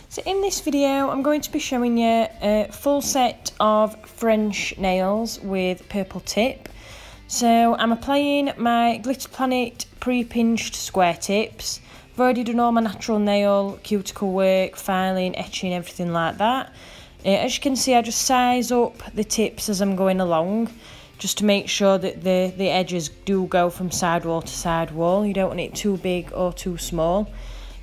So in this video I'm going to be showing you a full set of French nails with purple tip. So I'm applying my Glitter Planet pre-pinched square tips. I've already done all my natural nail, cuticle work, filing, etching, everything like that. As you can see, I just size up the tips as I'm going along, just to make sure that the edges do go from sidewall to sidewall. You don't want it too big or too small.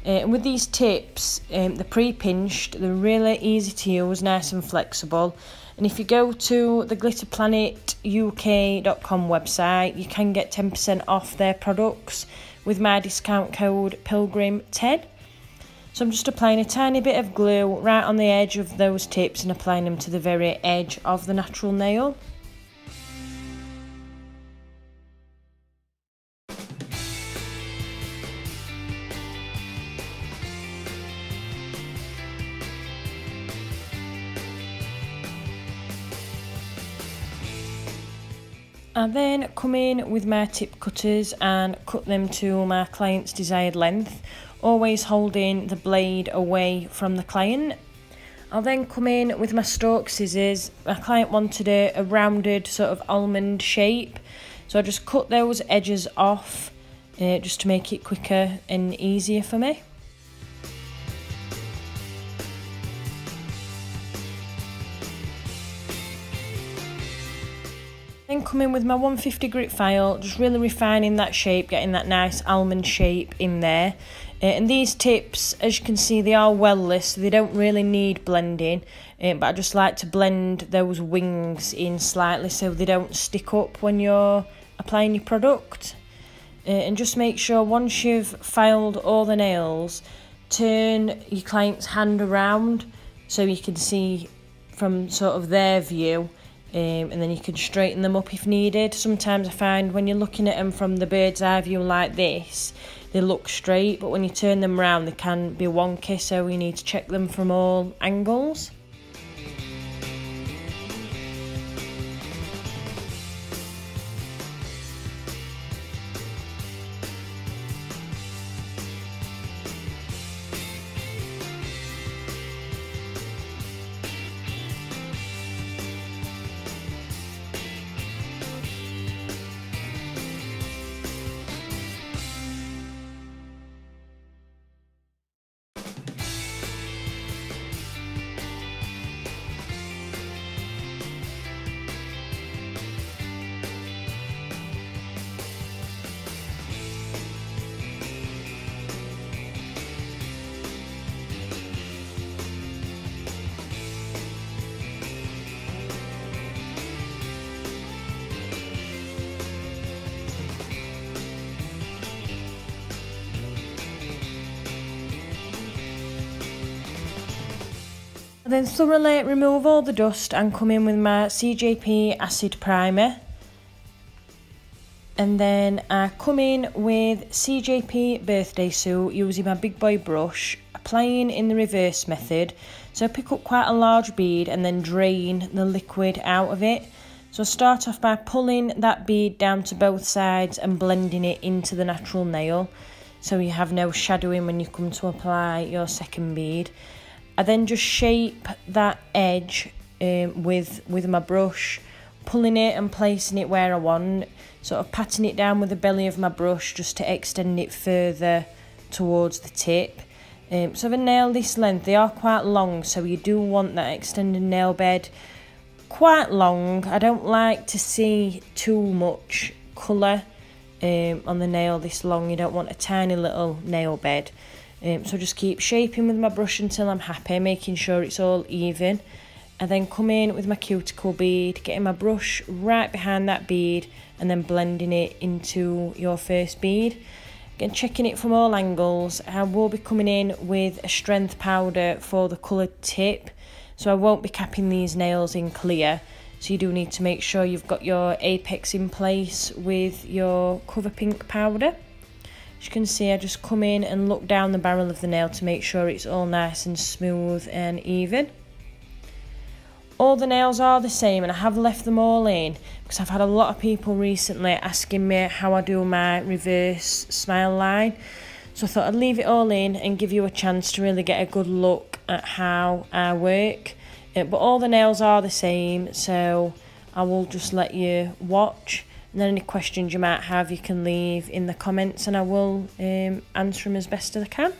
And with these tips, they're pre-pinched, they're really easy to use, nice and flexible. And if you go to the glitterplanetuk.com website, you can get 10% off their products with my discount code Pilgrim10. So I'm just applying a tiny bit of glue right on the edge of those tips and applying them to the very edge of the natural nail. I then come in with my tip cutters and cut them to my client's desired length, always holding the blade away from the client. I'll then come in with my Stork scissors. My client wanted a rounded sort of almond shape, so I just cut those edges off just to make it quicker and easier for me. Then come in with my 150 grit file, just really refining that shape, getting that nice almond shape in there. And these tips, as you can see, they are wellless, so they don't really need blending. But I just like to blend those wings in slightly so they don't stick up when you're applying your product. And just make sure once you've filed all the nails, turn your client's hand around so you can see from sort of their view. And then you can straighten them up if needed. Sometimes I find when you're looking at them from the bird's eye view like this, they look straight, but when you turn them round they can be wonky, so you need to check them from all angles. I then thoroughly remove all the dust and come in with my CJP acid primer. And then I come in with CJP birthday suit using my big boy brush, applying in the reverse method. So I pick up quite a large bead and then drain the liquid out of it. So I start off by pulling that bead down to both sides and blending it into the natural nail, so you have no shadowing when you come to apply your second bead. I then just shape that edge with my brush, pulling it and placing it where I want, sort of patting it down with the belly of my brush just to extend it further towards the tip. So the nail this length, they are quite long, so you do want that extended nail bed quite long. I don't like to see too much colour on the nail this long. You don't want a tiny little nail bed. So just keep shaping with my brush until I'm happy, making sure it's all even. I then come in with my cuticle bead, getting my brush right behind that bead and then blending it into your first bead. Again, checking it from all angles. I will be coming in with a strength powder for the coloured tip, so I won't be capping these nails in clear. So you do need to make sure you've got your apex in place with your cover pink powder. As you can see, I just come in and look down the barrel of the nail to make sure it's all nice and smooth and even. All the nails are the same, and I have left them all in because I've had a lot of people recently asking me how I do my reverse smile line. So I thought I'd leave it all in and give you a chance to really get a good look at how I work, but all the nails are the same, so I will just let you watch, and then any questions you might have you can leave in the comments and I will answer them as best as I can.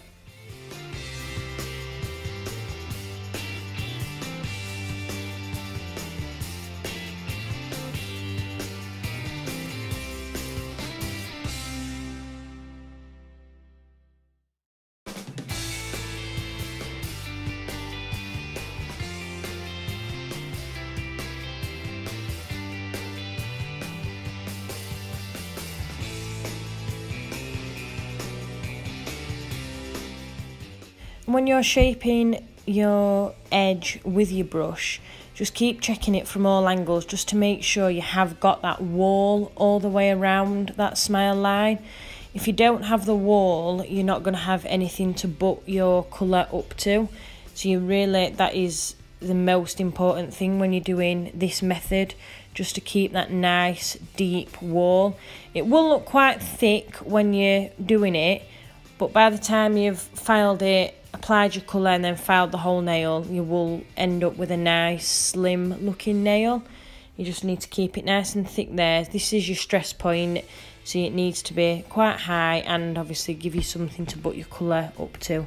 When you're shaping your edge with your brush, just keep checking it from all angles just to make sure you have got that wall all the way around that smile line. If you don't have the wall, you're not going to have anything to butt your colour up to. So that is the most important thing when you're doing this method, just to keep that nice deep wall. It will look quite thick when you're doing it, but by the time you've filed it, applied your colour and then filed the whole nail, you will end up with a nice slim looking nail. You just need to keep it nice and thick there. This is your stress point, so it needs to be quite high and obviously give you something to put your colour up to.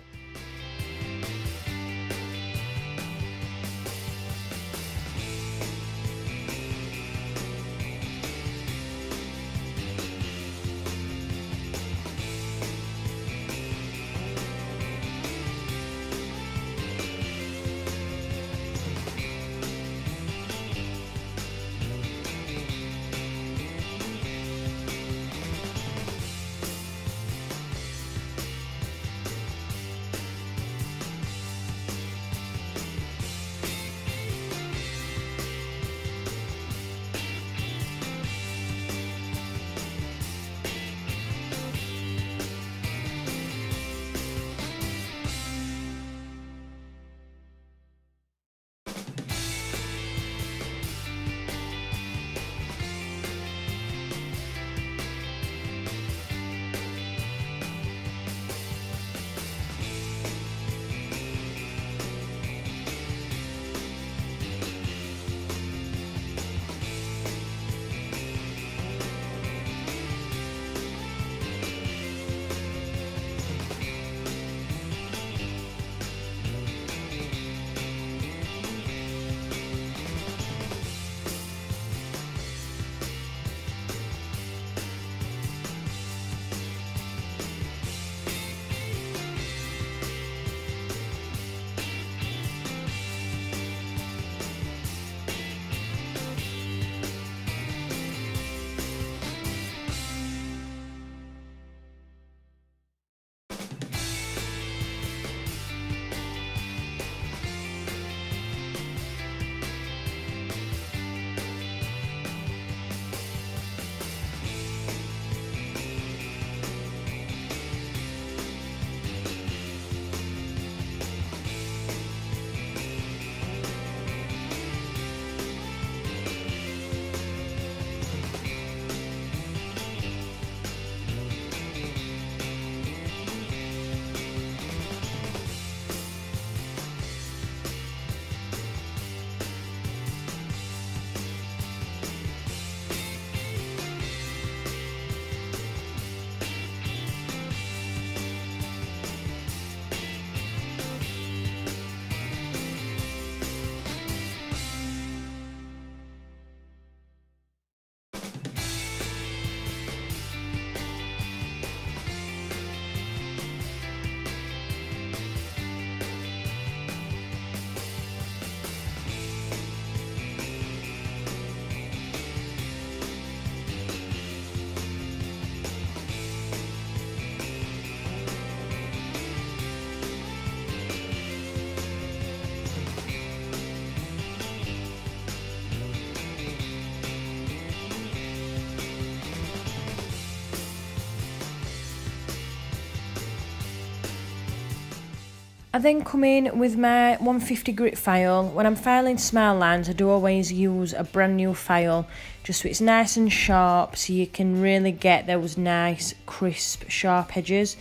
I then come in with my 150 grit file. When I'm filing smile lines, I do always use a brand new file, just so it's nice and sharp, so you can really get those nice, crisp, sharp edges.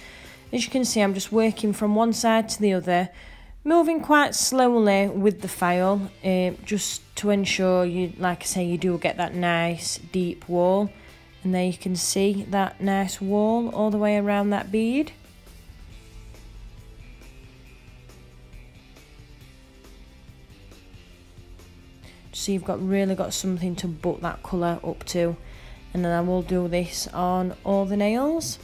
As you can see, I'm just working from one side to the other, Moving quite slowly with the file, just to ensure you, like I say, you do get that nice deep wall. And there you can see that nice wall all the way around that bead. So you've really got something to butt that colour up to. And then I will do this on all the nails.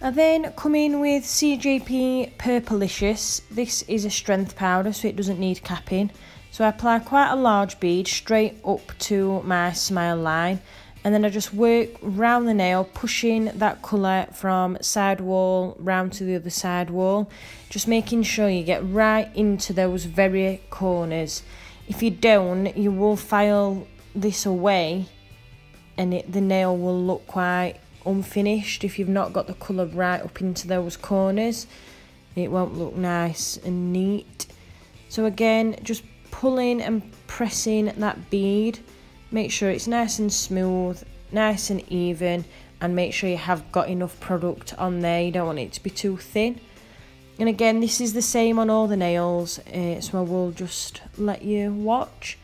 I then come in with CJP Purpleiscious. This is a strength powder, so it doesn't need capping. So I apply quite a large bead straight up to my smile line, and then I just work round the nail, pushing that colour from side wall round to the other side wall, just making sure you get right into those very corners. If you don't, you will file this away and the nail will look quite unfinished. If you've not got the colour right up into those corners, it won't look nice and neat. So again, just pulling and pressing that bead, make sure it's nice and smooth, nice and even, and make sure you have got enough product on there. You don't want it to be too thin. And again, this is the same on all the nails, so I will just let you watch.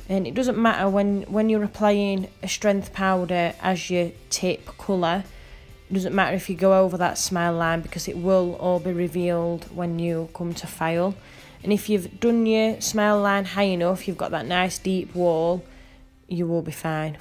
And it doesn't matter when you're applying a strength powder as your tip colour, it doesn't matter if you go over that smile line, because it will all be revealed when you come to file. And if you've done your smile line high enough, you've got that nice deep wall, you will be fine.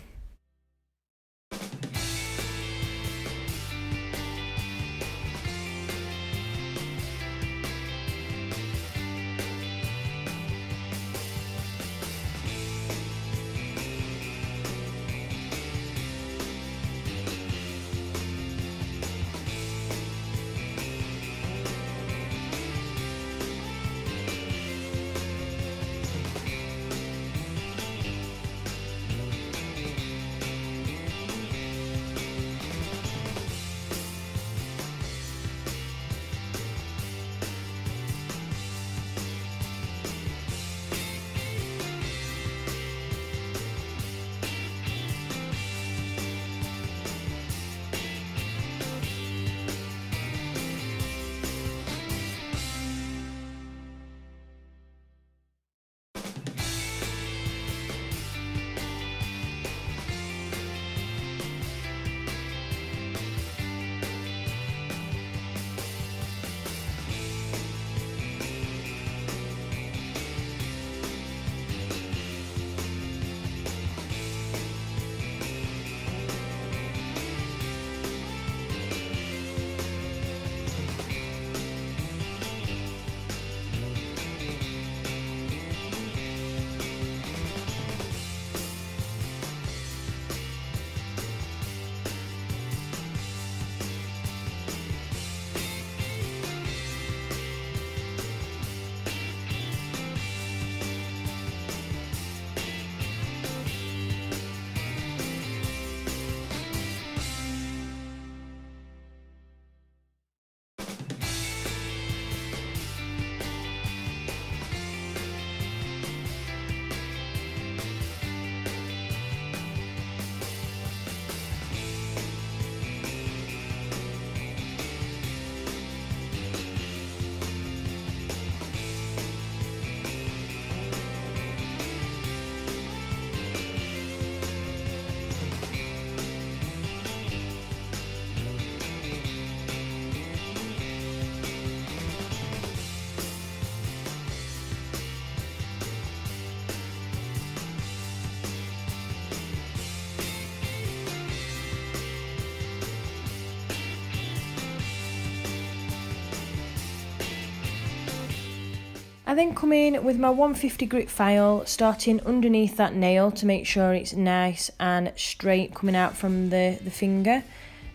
I then come in with my 150 grit file, starting underneath that nail to make sure it's nice and straight coming out from the finger.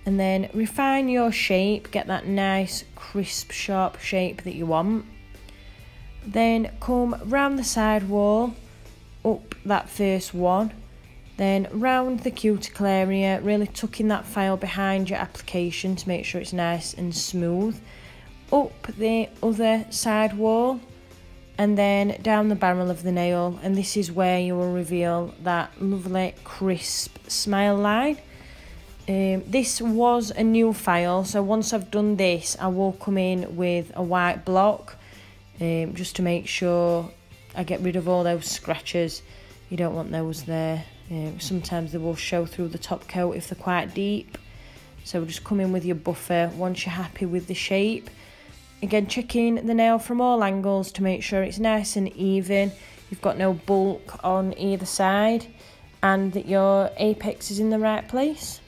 And then refine your shape, get that nice, crisp, sharp shape that you want. Then come round the side wall, up that first one. Then round the cuticle area, really tucking that file behind your application to make sure it's nice and smooth. Up the other side wall, and then down the barrel of the nail, and this is where you will reveal that lovely crisp smile line. This was a new file, so once I've done this I will come in with a white block just to make sure I get rid of all those scratches. You don't want those there. Sometimes they will show through the top coat if they're quite deep, so just come in with your buffer once you're happy with the shape. Again, checking the nail from all angles to make sure it's nice and even, you've got no bulk on either side, and that your apex is in the right place.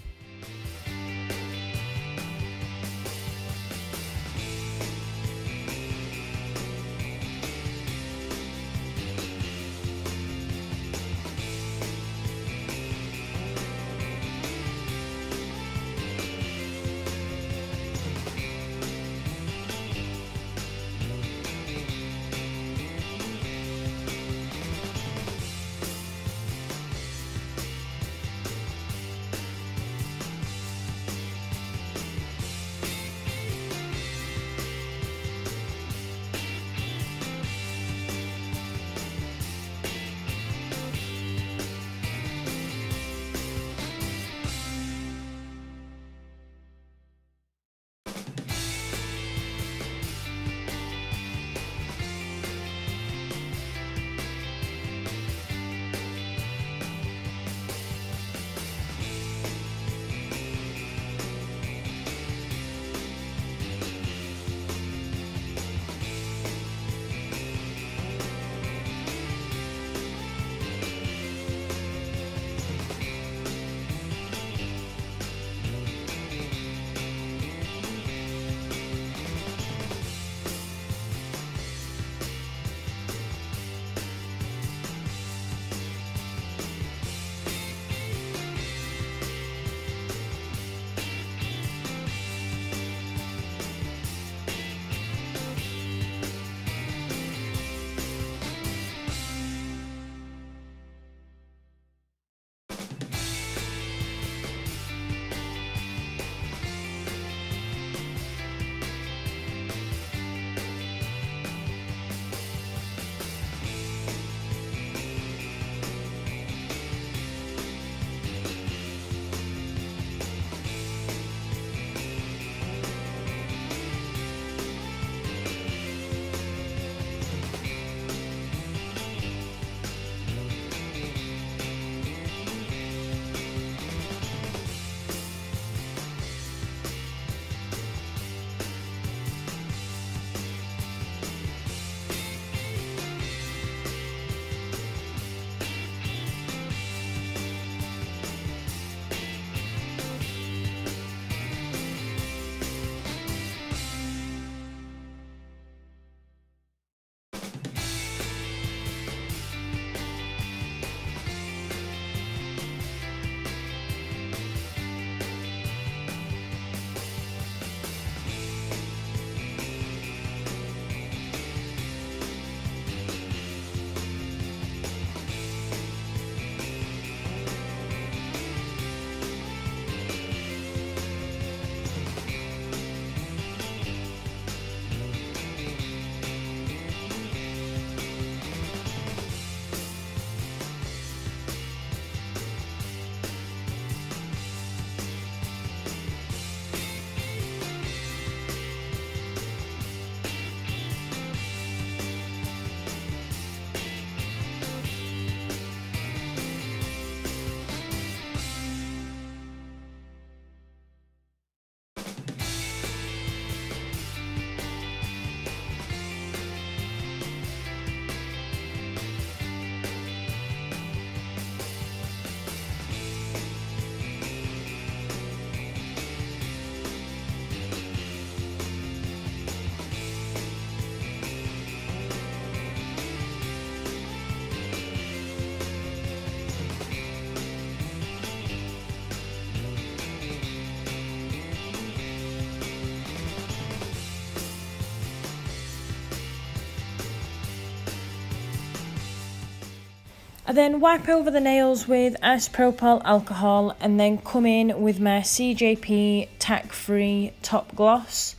I then wipe over the nails with isopropyl alcohol and then come in with my CJP tack-free top gloss.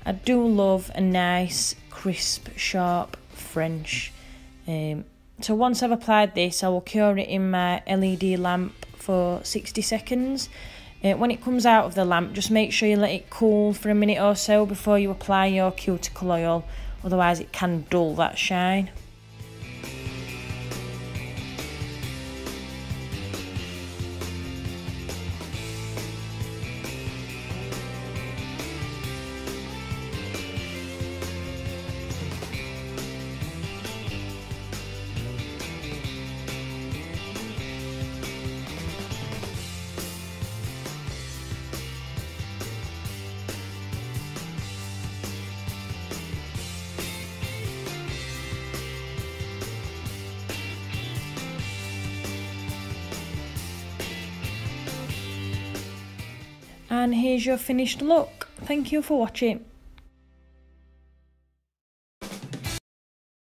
I do love a nice, crisp, sharp French. So once I've applied this, I will cure it in my LED lamp for 60 seconds. When it comes out of the lamp, just make sure you let it cool for a minute or so before you apply your cuticle oil, otherwise it can dull that shine. And here's your finished look. Thank you for watching.